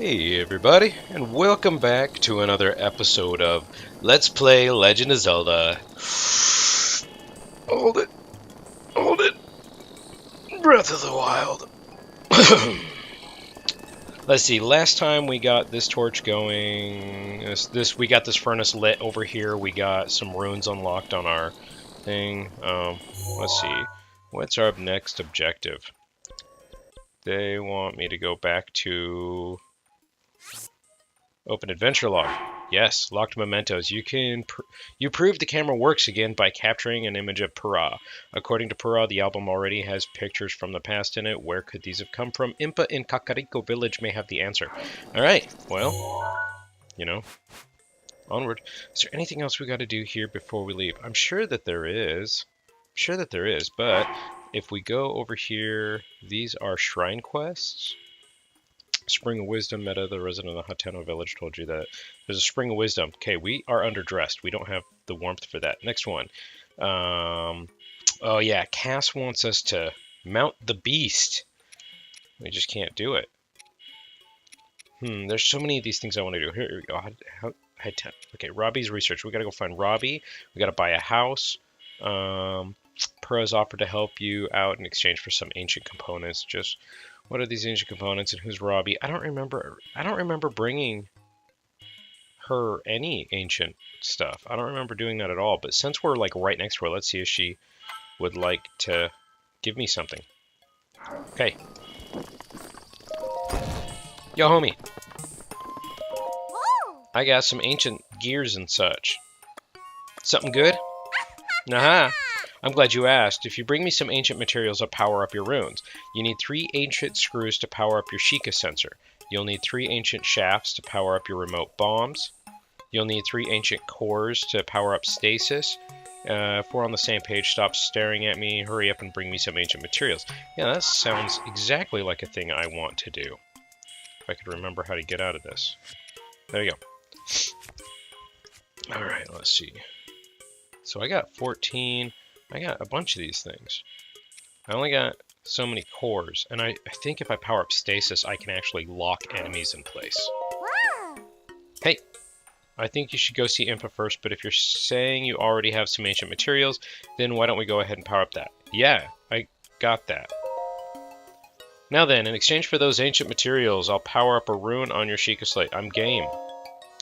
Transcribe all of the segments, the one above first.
Hey everybody, and welcome back to another episode of Let's Play Legend of Zelda. Hold it, hold it, Breath of the Wild. Let's see, last time we got this torch going, we got this furnace lit over here, we got some runes unlocked on our thing. Let's see, what's our next objective? They want me to go back to... Open adventure log. Yes, locked mementos. You prove the camera works again by capturing an image of Para. According to Para, the album already has pictures from the past in it. Where could these have come from? Impa in Kakariko Village may have the answer. All right. Well, onward. Is there anything else we got to do here before we leave? I'm sure that there is. But if we go over here, these are shrine quests. Spring of Wisdom, Meta, the resident of the Hateno village, told you that there's a Spring of Wisdom. Okay, we are underdressed. We don't have the warmth for that. Next one. Oh yeah, Cass wants us to mount the beast. We just can't do it. There's so many of these things I want to do. Here we go. Okay, Robbie's research. We gotta go find Robbie. We gotta buy a house. Pura's offered to help you out in exchange for some ancient components. Just... what are these ancient components and who's Robbie? I don't remember bringing her any ancient stuff. I don't remember doing that at all. But since we're like right next to her, let's see if she would like to give me something. Okay. Yo, homie. I got some ancient gears and such. Something good? Aha. I'm glad you asked. If you bring me some ancient materials, I'll power up your runes. You need 3 ancient screws to power up your Sheikah sensor. You'll need 3 ancient shafts to power up your remote bombs. You'll need 3 ancient cores to power up stasis. If we're on the same page, stop staring at me. Hurry up and bring me some ancient materials. Yeah, that sounds exactly like a thing I want to do. If I could remember how to get out of this. There you go. Alright, let's see. So I got 14... I got a bunch of these things. I only got so many cores, and I think if I power up stasis, I can actually lock enemies in place. Hey, I think you should go see Impa first, but if you're saying you already have some ancient materials, then why don't we go ahead and power up that? Yeah, I got that. Now then, in exchange for those ancient materials, I'll power up a rune on your Sheikah Slate. I'm game.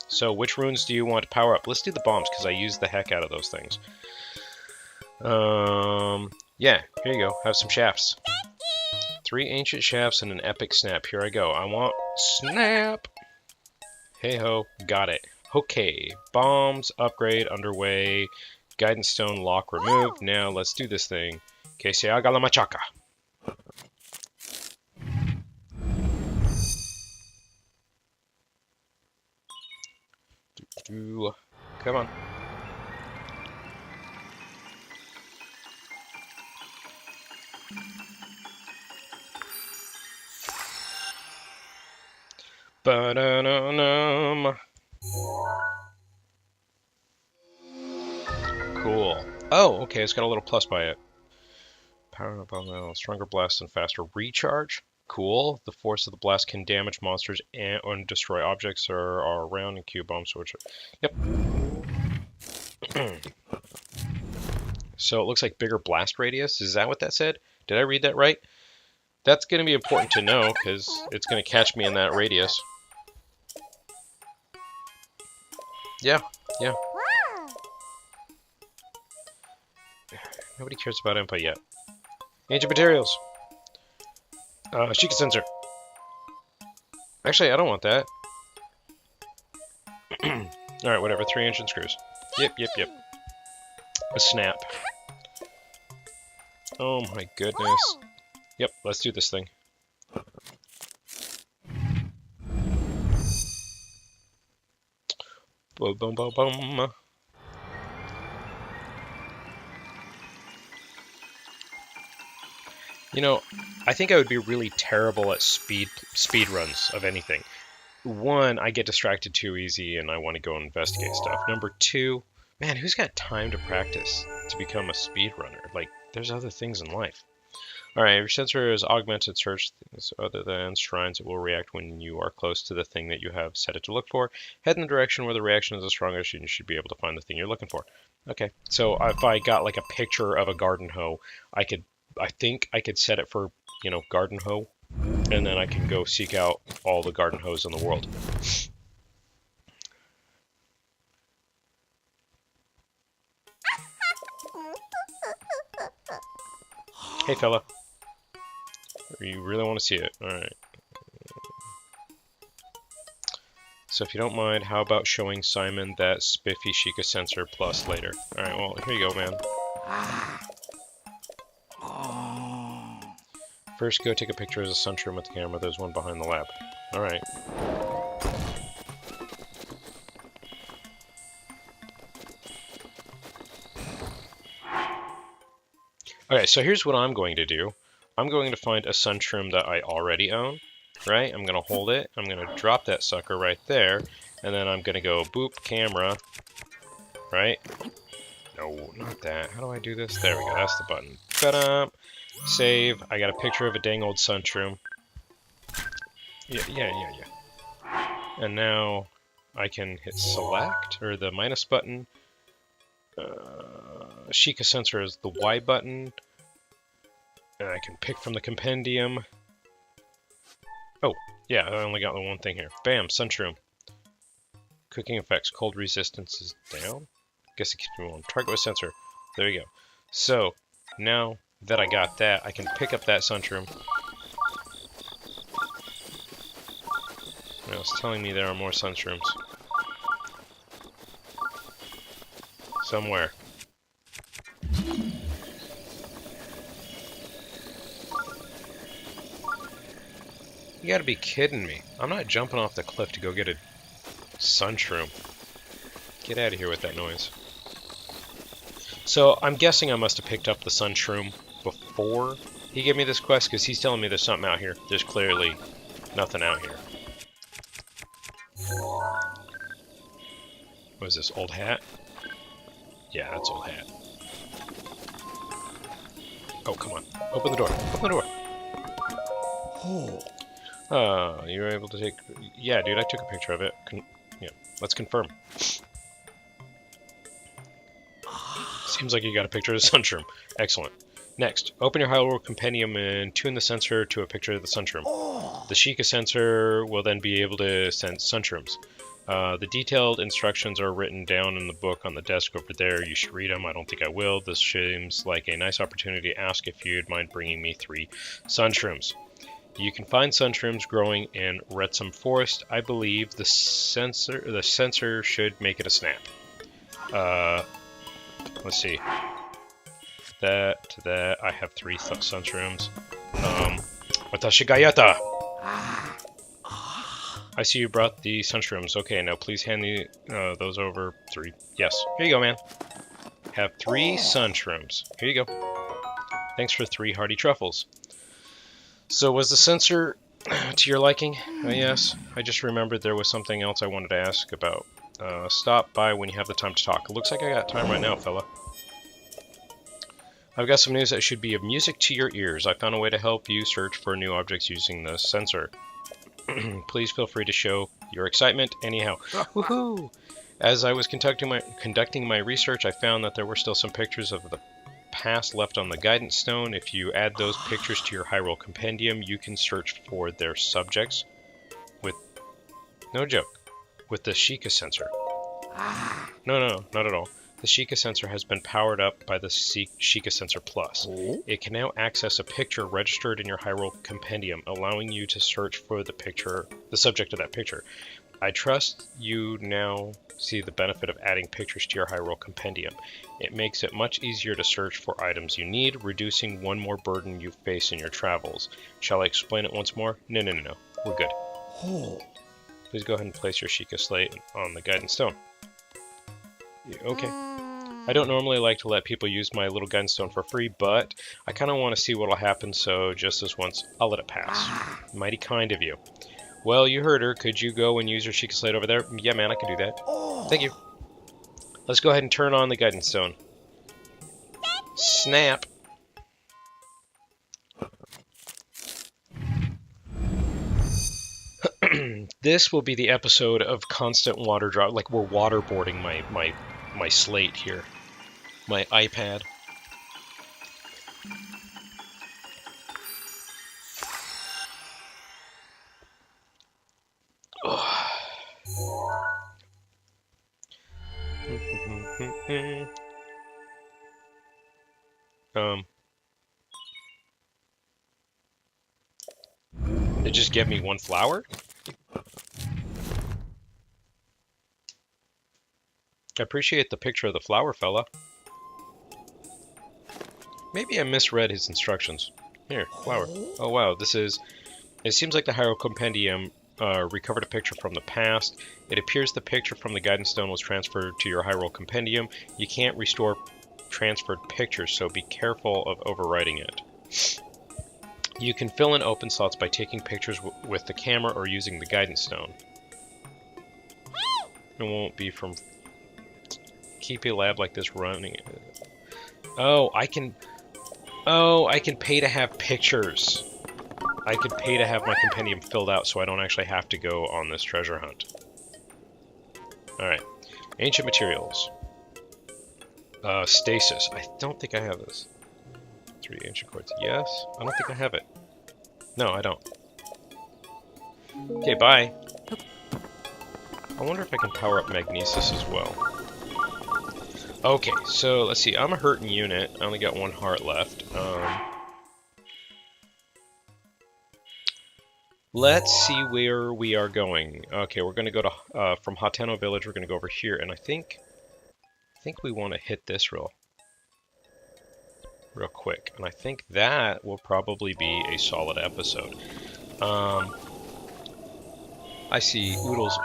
So, which runes do you want to power up? Let's do the bombs, because I use the heck out of those things. Yeah, here you go. Have some shafts. 3 ancient shafts and an epic snap. Here I go. I want snap. Hey ho, got it. Okay, bombs, upgrade, underway. Guidance stone lock removed. Now let's do this thing. Que se haga la machaca. Come on. Ba-da-da-dum. Cool. Oh, okay, it's got a little plus by it. Power up on the stronger blast and faster recharge. Cool. The force of the blast can damage monsters and destroy objects or are around and cube bombs. Yep. So it looks like bigger blast radius. Is that what that said? Did I read that right? That's going to be important to know because it's going to catch me in that radius. Yeah. Nobody cares about Impa yet. Ancient materials. Sheikah sensor. Actually, I don't want that. Alright, whatever. 3 ancient screws. Yep. A snap. Oh my goodness. Yep, let's do this thing. Boom, boom, boom, boom. You know, I think I would be really terrible at speed runs of anything. 1, I get distracted too easy and I want to go investigate stuff. Number 2, man, who's got time to practice to become a speedrunner? Like, there's other things in life. Alright, your sensor is augmented search things other than shrines. It will react when you are close to the thing that you have set it to look for. Head in the direction where the reaction is the strongest and you should be able to find the thing you're looking for. Okay, so if I got like a picture of a garden hoe, I think I could set it for, you know, garden hoe, and then I can go seek out all the garden hoes in the world. Hey fella. You really want to see it? Alright. So if you don't mind, how about showing Simon that spiffy Sheikah sensor plus later? Alright, well, here you go, man. First, go take a picture of the sunroom with the camera. There's one behind the lab. Alright. Okay, so here's what I'm going to do. I'm going to find a sunroom that I already own. Right? I'm going to hold it. I'm going to drop that sucker right there. And then I'm going to go boop, camera. Right? No, not that. How do I do this? There we go. That's the button. Ta-da! Save. I got a picture of a dang old sunroom. Yeah. And now I can hit select, or the minus button. Sheikah sensor is the Y button. And I can pick from the compendium. Oh, yeah, I only got the one thing here. Bam, sunroom. Cooking effects, cold resistance is down. Guess it keeps me warm. Target with sensor. There you go. So, now that I got that, I can pick up that sunroom. Now it's telling me there are more sunrooms. Somewhere. You gotta be kidding me. I'm not jumping off the cliff to go get a sunroom. Get out of here with that noise. So, I'm guessing I must have picked up the sunroom before he gave me this quest, because he's telling me there's something out here. There's clearly nothing out here. What is this, old hat? Yeah, that's old hat. Oh, come on. Open the door. Open the door. Oh, you were able to take... Yeah, dude, I took a picture of it. Yeah, let's confirm. Seems like you got a picture of the sunroom. Excellent. Next, open your Hyrule compendium and tune the sensor to a picture of the sunroom. The Sheikah sensor will then be able to sense sunrooms. The detailed instructions are written down in the book on the desk over there. You should read them. I don't think I will. This seems like a nice opportunity to ask if you'd mind bringing me 3 sunshrooms. You can find sunshrooms growing in Retsum Forest. I believe the sensor should make it a snap. Let's see. That. I have 3 sunshrooms. Watashi ga yatta! I see you brought the sunshrooms. Okay, now please hand those over. 3. Yes. Here you go, man. Have 3 sunshrooms. Here you go. Thanks for 3 hearty truffles. So was the sensor to your liking? Yes. I just remembered there was something else I wanted to ask about. Stop by when you have the time to talk. It looks like I got time right now, fella. I've got some news that should be of music to your ears. I found a way to help you search for new objects using the sensor. Please feel free to show your excitement anyhow. Woohoo! As I was conducting my research, I found that there were still some pictures of the past left on the guidance stone. If you add those pictures to your Hyrule compendium, you can search for their subjects with, no joke, with the Sheikah sensor. No, not at all. The Sheikah sensor has been powered up by the Sheikah Sensor Plus. It can now access a picture registered in your Hyrule compendium, allowing you to search for the subject of that picture. I trust you now see the benefit of adding pictures to your Hyrule compendium. It makes it much easier to search for items you need, reducing one more burden you face in your travels. Shall I explain it once more? No. We're good. Please go ahead and place your Sheikah Slate on the guidance stone. Okay. I don't normally like to let people use my little guidance stone for free, but I kind of want to see what'll happen, so just this once, I'll let it pass. Mighty kind of you. Well, you heard her. Could you go and use your Sheikah Slate over there? Yeah, man, I can do that. Thank you. Let's go ahead and turn on the guidance stone. Snap. This will be the episode of constant water drop. Like we're waterboarding my slate here, my iPad. It just gave me one flower? I appreciate the picture of the flower, fella. Maybe I misread his instructions. Here, flower. Oh wow, this is... It seems like the Hyrule Compendium recovered a picture from the past. It appears the picture from the Guidance Stone was transferred to your Hyrule Compendium. You can't restore transferred pictures, so be careful of overwriting it. You can fill in open slots by taking pictures with the camera or using the Guidance Stone. It won't be from... Keep a lab like this running. Oh, I can pay to have pictures. I could pay to have my compendium filled out so I don't actually have to go on this treasure hunt. Alright. Ancient materials. Stasis. I don't think I have this. 3 ancient quartz. Yes. I don't think I have it. No, I don't. Okay, bye. I wonder if I can power up magnesis as well. Okay, so let's see. I'm a hurting unit. I only got 1 heart left. Let's see where we are going. Okay, we're going to go to from Hateno Village. We're going to go over here, and I think we want to hit this real quick. And I think that will probably be a solid episode. I see oodles.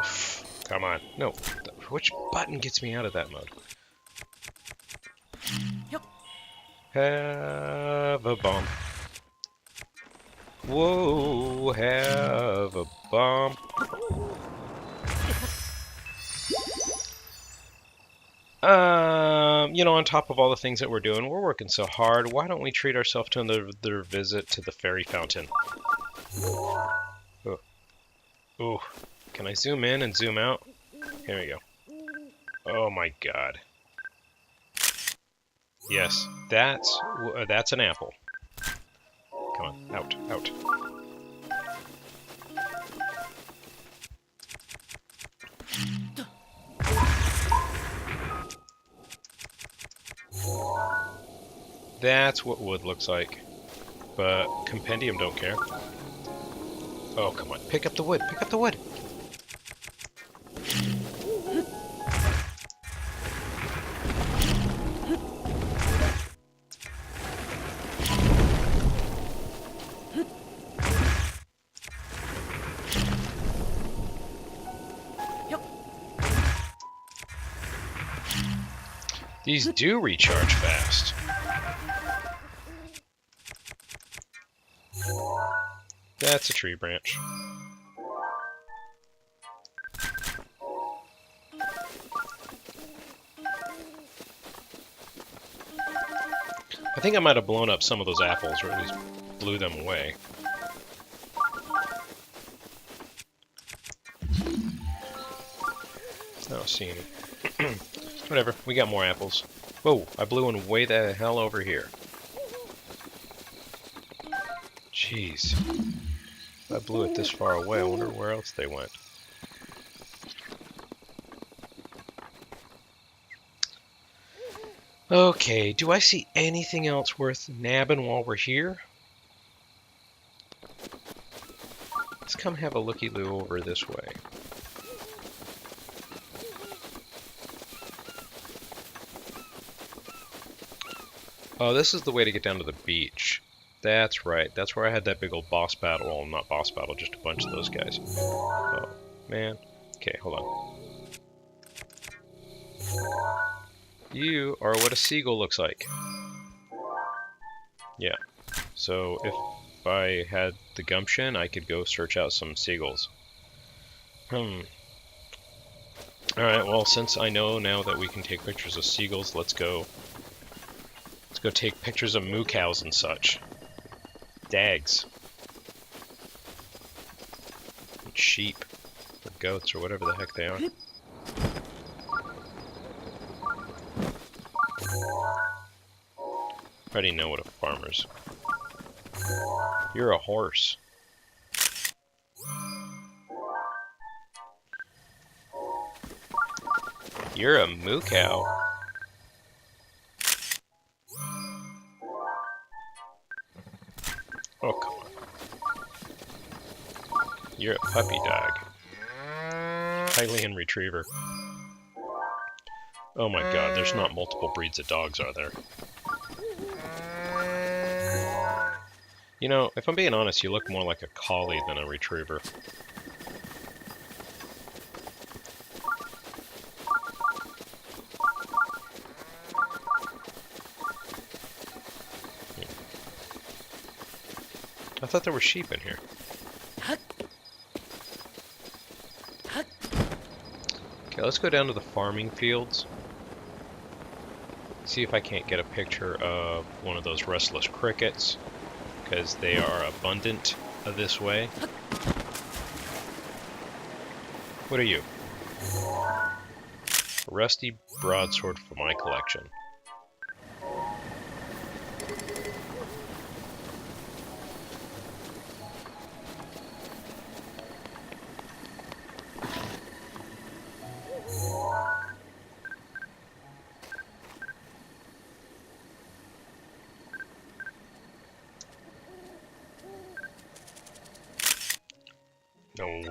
Come on, no. Which button gets me out of that mode? Have a bomb. Whoa, have a bomb. You know, on top of all the things that we're doing, we're working so hard. Why don't we treat ourselves to another visit to the fairy fountain? Oh. Ooh. Can I zoom in and zoom out? Here we go. Oh my god. Yes, that's an apple. Come on, out, out. That's what wood looks like. But Compendium don't care. Oh, come on. Pick up the wood. Pick up the wood. These do recharge fast. That's a tree branch. I think I might have blown up some of those apples, or at least blew them away. I don't see any. Whatever, we got more apples. Whoa, I blew one way the hell over here. Jeez. If I blew it this far away, I wonder where else they went. Okay, do I see anything else worth nabbing while we're here? Let's come have a looky-loo over this way. Oh, this is the way to get down to the beach. That's right. That's where I had that big old boss battle. Well, not boss battle, just a bunch of those guys. Oh, man. Okay, hold on. You are what a seagull looks like. Yeah. So if I had the gumption, I could go search out some seagulls. Alright, well, since I know now that we can take pictures of seagulls, let's go take pictures of moo cows and such. Dags. sheep or goats or whatever the heck they are. I already know what a farmer's. You're a horse. You're a moo cow. Oh, come on. You're a puppy dog. Hylian retriever. Oh my god, there's not multiple breeds of dogs, are there? You know, if I'm being honest, you look more like a collie than a retriever. I thought there were sheep in here. Okay, let's go down to the farming fields. See if I can't get a picture of one of those restless crickets, because they are abundant this way. What are you? A rusty broadsword for my collection. No.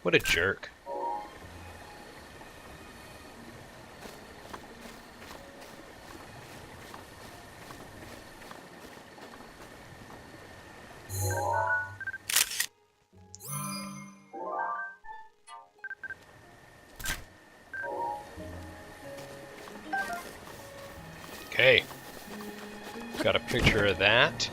What a jerk. Okay. Got a picture of that.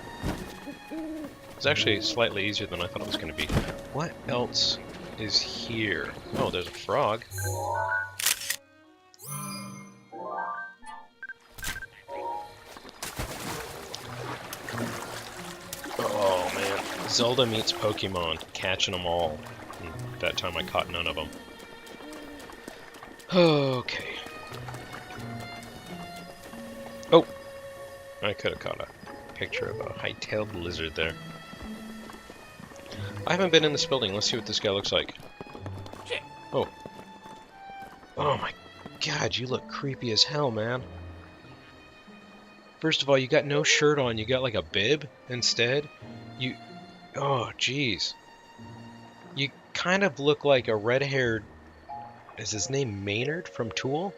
It's actually slightly easier than I thought it was going to be. What else is here? Oh, there's a frog. Oh man, Zelda meets Pokemon, catching them all. And that time I caught none of them. Okay. Oh, I could have caught a picture of a high-tailed lizard there. I haven't been in this building. Let's see what this guy looks like. Oh. Oh my god, you look creepy as hell, man. First of all, you got no shirt on. You got like a bib instead. You... Oh, jeez. You kind of look like a red-haired... Is his name Maynard from Tool?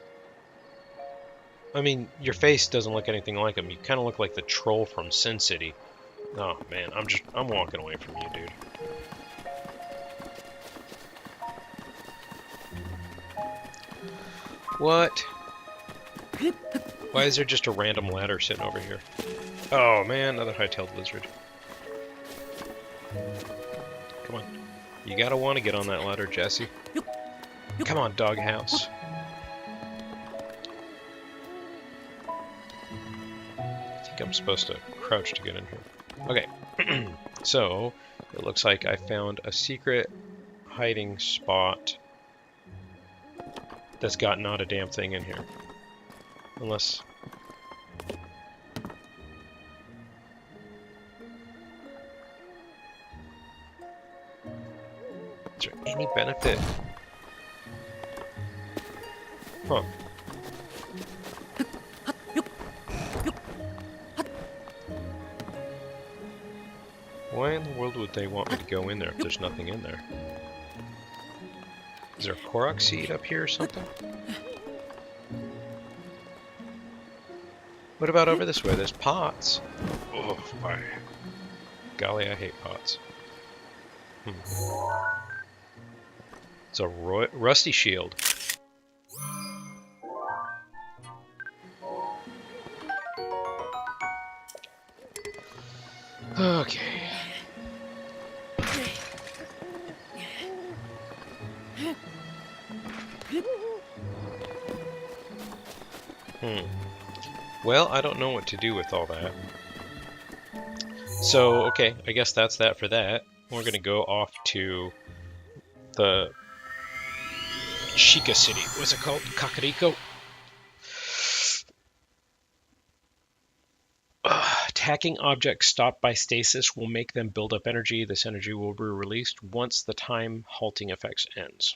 I mean, your face doesn't look anything like him. You kind of look like the troll from Sin City. Oh, man, I'm walking away from you, dude. What? Why is there just a random ladder sitting over here? Oh, man, another high-tailed lizard. Come on. You gotta want to get on that ladder, Jesse. Come on, doghouse. I think I'm supposed to crouch to get in here. Okay, so it looks like I found a secret hiding spot that's got not a damn thing in here. Unless... Is there any benefit? Huh. Why in the world would they want me to go in there if there's nothing in there? Is there a Korok seed up here or something? What about over this way? There's pots. Oh, my. Golly, I hate pots. It's a rusty shield. Okay. Well, I don't know what to do with all that. So, okay, I guess that's that for that. We're gonna go off to the Sheikah city. What's it called? Kakariko? Attacking objects stopped by stasis will make them build up energy. This energy will be released once the time halting effects ends.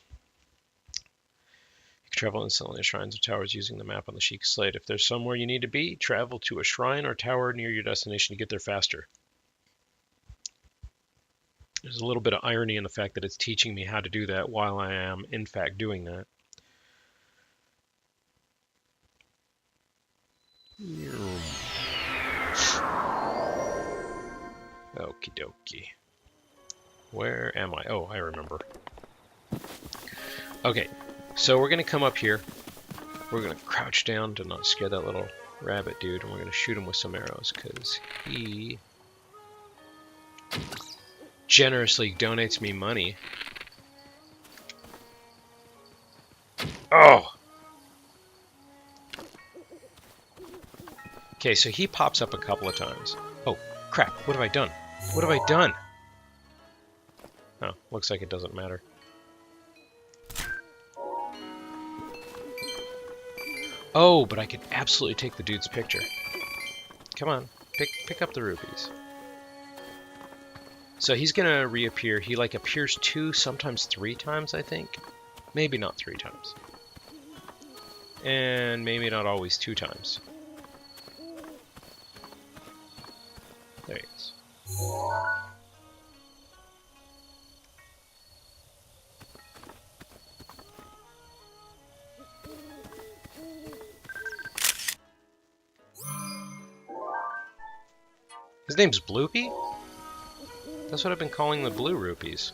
You can travel instantly to shrines and towers using the map on the Sheikah Slate. If there's somewhere you need to be, travel to a shrine or tower near your destination to get there faster. There's a little bit of irony in the fact that it's teaching me how to do that while I am, in fact, doing that. Okie dokie. Where am I? Oh, I remember. Okay, so we're going to come up here. We're going to crouch down to not scare that little rabbit dude, and we're going to shoot him with some arrows, because he generously donates me money. Oh! Okay, so he pops up a couple of times. Oh, crap, what have I done? What have I done? Oh, looks like it doesn't matter. Oh, but I could absolutely take the dude's picture. Come on, pick up the rupees. So he's gonna reappear. He like appears 2, sometimes 3 times, I think. Maybe not 3 times. And maybe not always 2 times. There he is. His name's Bloopy? That's what I've been calling the blue rupees.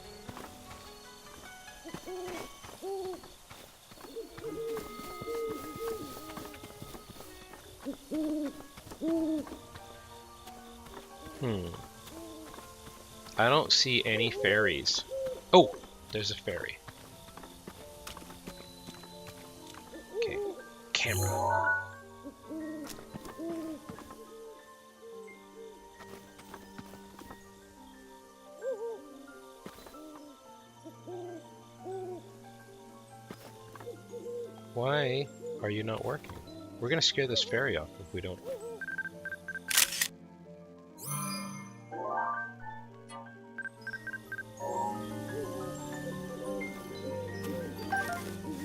I don't see any fairies. Oh, there's a fairy. Okay, camera. Why are you not working? We're gonna scare this fairy off if we don't.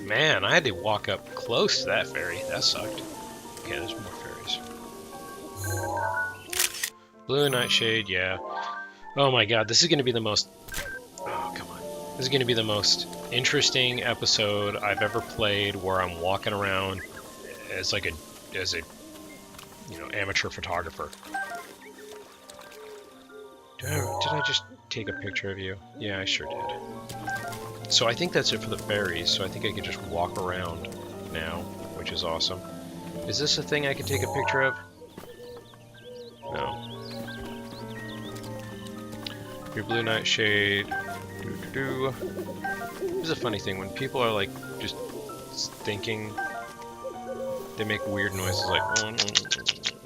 Man, I had to walk up close to that fairy. That sucked. Okay, there's more fairies. Blue Nightshade, yeah. Oh my god, this is gonna be the most... Oh, come on. This is gonna be the most interesting episode I've ever played, where I'm walking around as like a amateur photographer. Did I just take a picture of you? Yeah, I sure did. So I think that's it for the fairies, so I think I can just walk around now, which is awesome. Is this a thing I can take a picture of? No. Your Blue Nightshade. This is a funny thing, when people are like just thinking, they make weird noises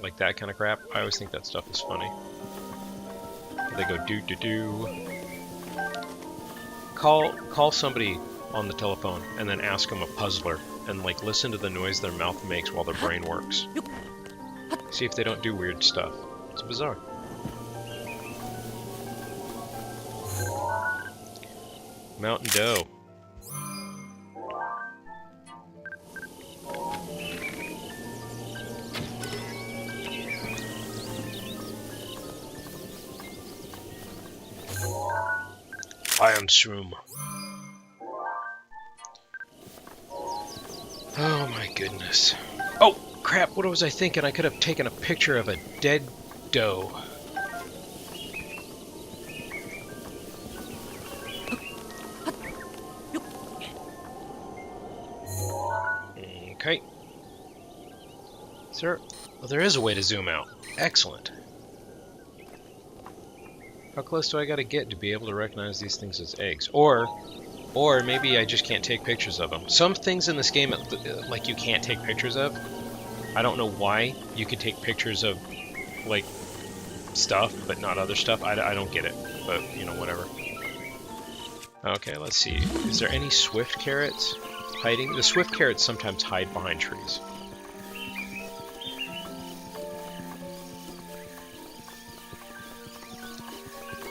like that kind of crap. I always think that stuff is funny. They go do do do. Call somebody on the telephone and then ask them a puzzler and like listen to the noise their mouth makes while their brain works. See if they don't do weird stuff. It's bizarre. Mountain Doe. Iron Shroom. Oh my goodness. Oh crap, what was I thinking? I could have taken a picture of a dead doe. Okay. Sir, well, there is a way to zoom out. Excellent. How close do I gotta get to be able to recognize these things as eggs? Or maybe I just can't take pictures of them. Some things in this game, like, you can't take pictures of. I don't know why you can take pictures of, like, stuff, but not other stuff. I don't get it, but, you know, whatever. Okay, let's see. Is there any swift carrots hiding? The swift carrots sometimes hide behind trees.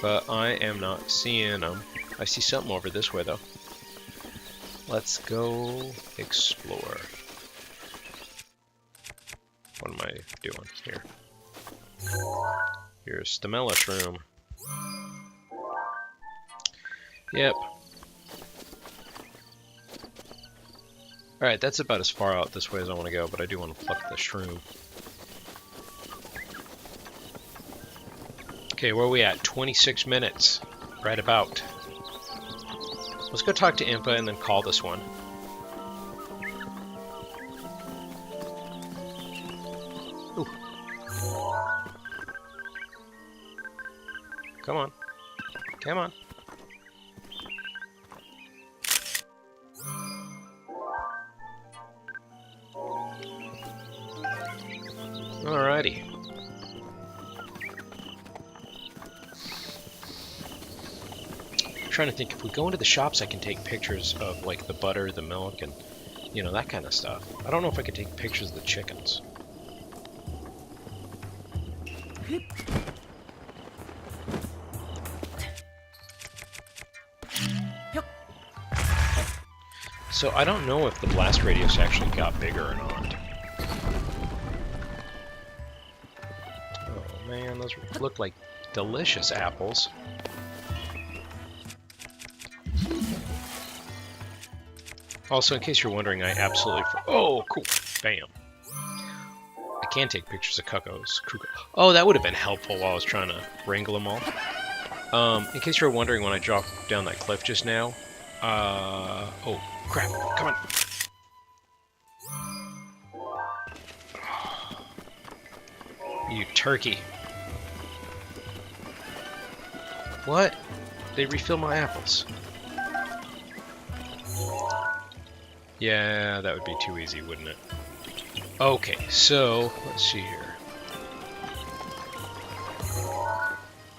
But I am not seeing them. I see something over this way, though. Let's go explore. What am I doing here? Here's the shroom. Yep. Alright, that's about as far out this way as I want to go, but I do want to pluck the shroom. Okay, where are we at? 26 minutes. Right about. Let's go talk to Impa and then call this one. Ooh. Come on. Come on. Alrighty. I'm trying to think, if we go into the shops I can take pictures of like the butter, the milk, and you know, that kind of stuff. I don't know if I could take pictures of the chickens. So I don't know if the blast radius actually got bigger or not. Oh man, those look like delicious apples. Also, in case you're wondering, I absolutely... Oh, cool. Bam. I can take pictures of cuckoos. Oh, that would have been helpful while I was trying to wrangle them all. In case you're wondering, when I dropped down that cliff just now... oh, crap. Come on. You turkey. What? They refill my apples. Yeah, that would be too easy, wouldn't it? Okay, so, let's see here.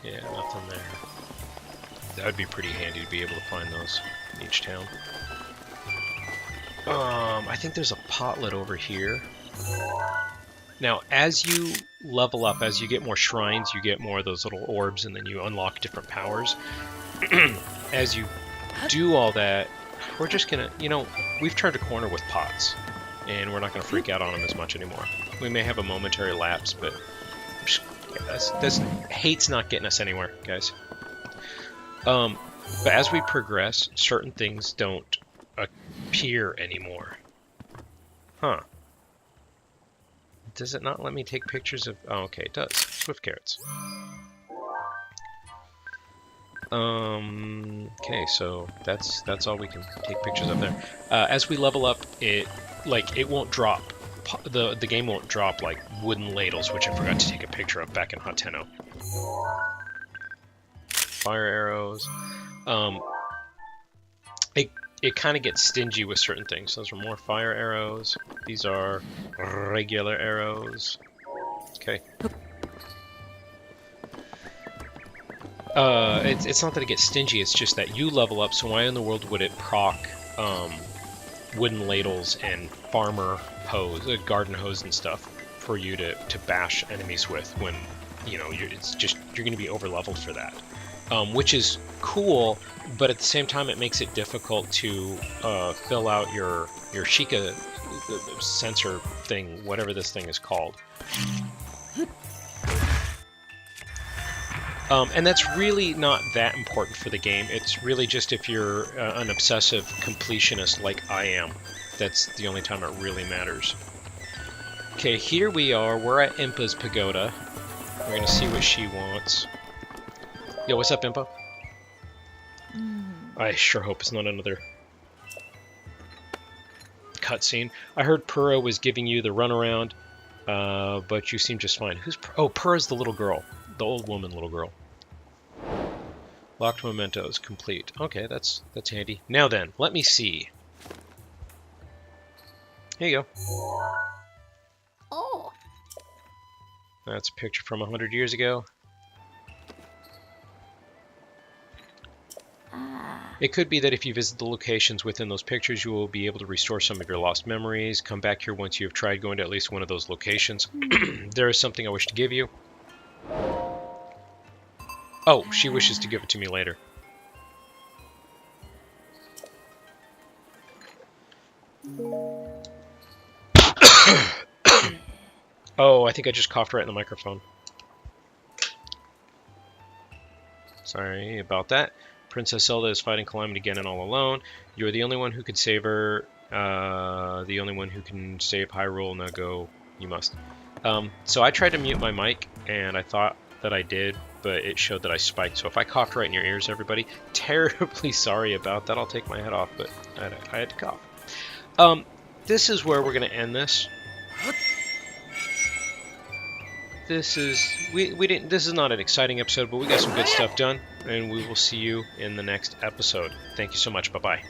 Yeah, nothing there. That would be pretty handy to be able to find those in each town. I think there's a potlet over here. Now, as you level up, as you get more shrines, you get more of those little orbs, and then you unlock different powers. As you do all that, we're just gonna, you know, we've turned a corner with pots, and we're not gonna freak out on them as much anymore. We may have a momentary lapse, but just, yeah, hate's not getting us anywhere, guys. But as we progress, certain things don't appear anymore. Huh. Does it not let me take pictures of... Oh, okay, it does. Swift carrots. Okay, so that's all we can take pictures of there. As we level up, it won't drop. The game won't drop like wooden ladles, which I forgot to take a picture of back in Hot Tenno. Fire arrows. It kind of gets stingy with certain things. Those are more fire arrows. These are regular arrows. Okay. It's not that it gets stingy, it's just that you level up, so why in the world would it proc wooden ladles and farmer hose, garden hose and stuff for you to bash enemies with when, you know, you're going to be over leveled for that. Which is cool, but at the same time it makes it difficult to fill out your Sheikah sensor thing, whatever this thing is called. And that's really not that important for the game. It's really just if you're an obsessive completionist like I am. That's the only time it really matters. Okay, here we are. We're at Impa's pagoda. We're going to see what she wants. Yo, what's up, Impa? I sure hope it's not another cutscene. I heard Purah was giving you the runaround, but you seem just fine. Who's Oh, Purah's the little girl. The old woman little girl. Locked mementos, complete. Okay, that's handy. Now then, let me see. Here you go. Oh. That's a picture from 100 years ago. Ah. It could be that if you visit the locations within those pictures, you will be able to restore some of your lost memories. Come back here once you have tried going to at least one of those locations. There is something I wish to give you. Oh, she wishes to give it to me later. Oh, I think I just coughed right in the microphone. Sorry about that. Princess Zelda is fighting Calamity Ganon all alone. You are the only one who can save her. The only one who can save Hyrule. Now go. You must. So I tried to mute my mic, and I thought that I did, but it showed that I spiked. So if I coughed right in your ears, everybody, terribly sorry about that. I'll take my head off, but I had to cough. This is where we're going to end this. This is this is not an exciting episode, but we got some good stuff done, and we will see you in the next episode. Thank you so much. Bye-bye.